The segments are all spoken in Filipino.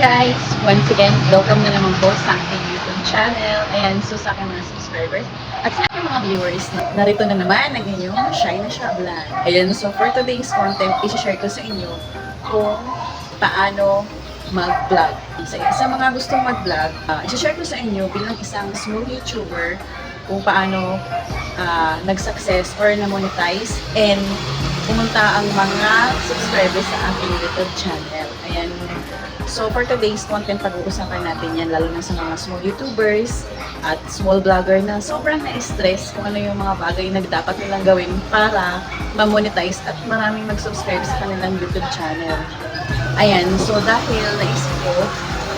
guys! Once again, welcome na naman po sa aking YouTube channel. Ayan, so sa aking mga subscribers at sa aking mga viewers, narito na naman ang inyong Shy na Siya Vlog. Ayan, so for today's content, isi-share ko sa inyo kung paano mag-vlog. Sa mga gustong mag-vlog, isi-share ko sa inyo bilang isang small YouTuber kung paano nag-success or na-monetize and pumunta ang mga subscribers sa aking YouTube channel. Ayan. So, for today's content, pag-uusapan natin yan, lalo na sa mga small YouTubers at small vlogger na sobrang na-stress kung ano yung mga bagay na dapat nilang gawin para ma-monetize at maraming mag-subscribe sa kanilang YouTube channel. Ayan. So, dahil naisip ko,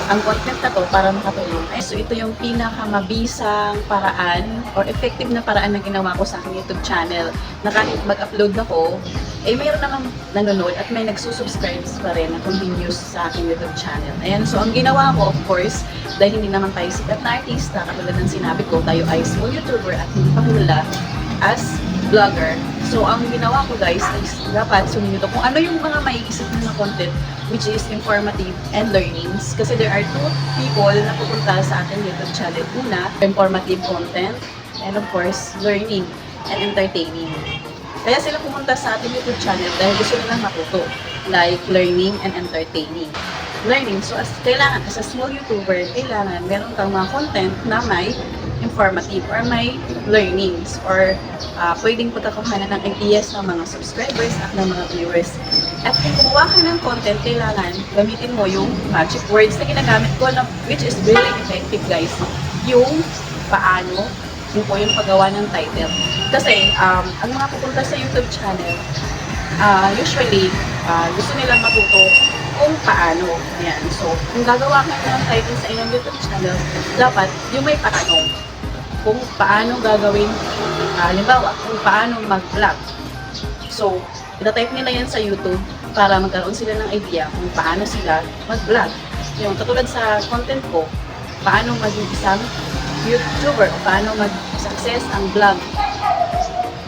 ang content na to para makatulong. So, ito yung pinakamabisang paraan or effective na paraan na ginawa ko sa aking YouTube channel na kahit mag-upload ako, mayroon namang nanonood at may nagsusubscribes pa rin na continuous sa aking YouTube channel. Ayan, so ang ginawa ko, of course, dahil hindi naman tayo sikat na artista, katulad ng sinabi ko, tayo ay small YouTuber at hindi pa kilala as vlogger. So, ang ginawa ko guys is dapat sunod ito kung ano yung mga maiisip na content which is informative and learnings. Kasi there are two people na pupunta sa ating YouTube channel. Una, informative content and of course, learning and entertaining. Kaya sila pumunta sa ating YouTube channel dahil gusto nilang matuto, like learning and entertaining. Learning, so kailangan as a small YouTuber, kailangan meron kang mga content na may informative or may learnings or pwedeng pagkakuhanan ng ideas ng mga subscribers at ng mga viewers. At kung kumuha ka ng content, kailangan gamitin mo yung magic words na ginagamit ko na, which is really effective guys. Yung paano, yun po yung paggawa ng title. Kasi ang mga pupunta sa YouTube channel, usually gusto nilang matuto kung paano. Ayan. So, kung gagawa ka ng title sa inyong YouTube channel, dapat yung may paano. Kung paano gagawin, halimbawa, kung paano mag-vlog. So, itatype nila yan sa YouTube para magkaroon sila ng idea kung paano sila mag-vlog. Yung katulad sa content ko, paano maging isang YouTuber o paano mag-success ang vlog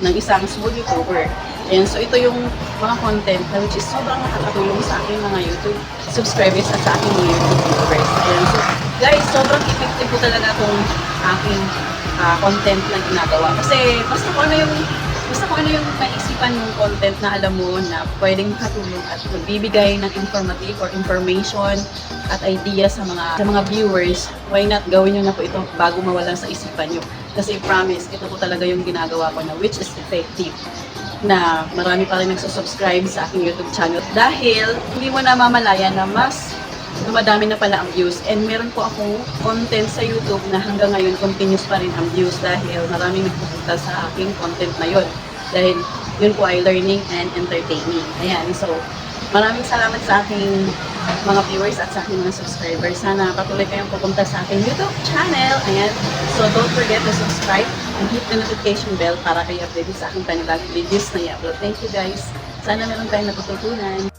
ng isang small YouTuber. Ayan, so ito yung mga content na which is sobrang nakakatulong sa aking mga YouTube subscribers at sa aking mga YouTube viewers. Ayan, so guys, sobrang effective po talaga itong aking content na ginagawa. Kasi basta kung ano yung maisipan ng content na alam mo na pwedeng makatulong at magbibigay ng informative or information at idea sa mga viewers, why not gawin nyo na po ito bago mawala sa isipan nyo. Kasi promise, ito po talaga yung ginagawa ko na which is effective na marami pa rin nagsusubscribe sa aking YouTube channel dahil hindi mo na mamalayan na mas dumadami na pala ang views and meron po akong content sa YouTube na hanggang ngayon continuous pa rin ang views dahil maraming nagpupunta sa aking content na yun dahil yun po ay learning and entertaining. Ayan, so maraming salamat sa aking mga viewers at sa aking mga subscribers. Sana patuloy kayong pupunta sa aking YouTube channel. Ayan. So, don't forget to subscribe and hit the notification bell para kayo updated sa aking panibagong videos na i-upload. Thank you guys. Sana meron tayong natututunan.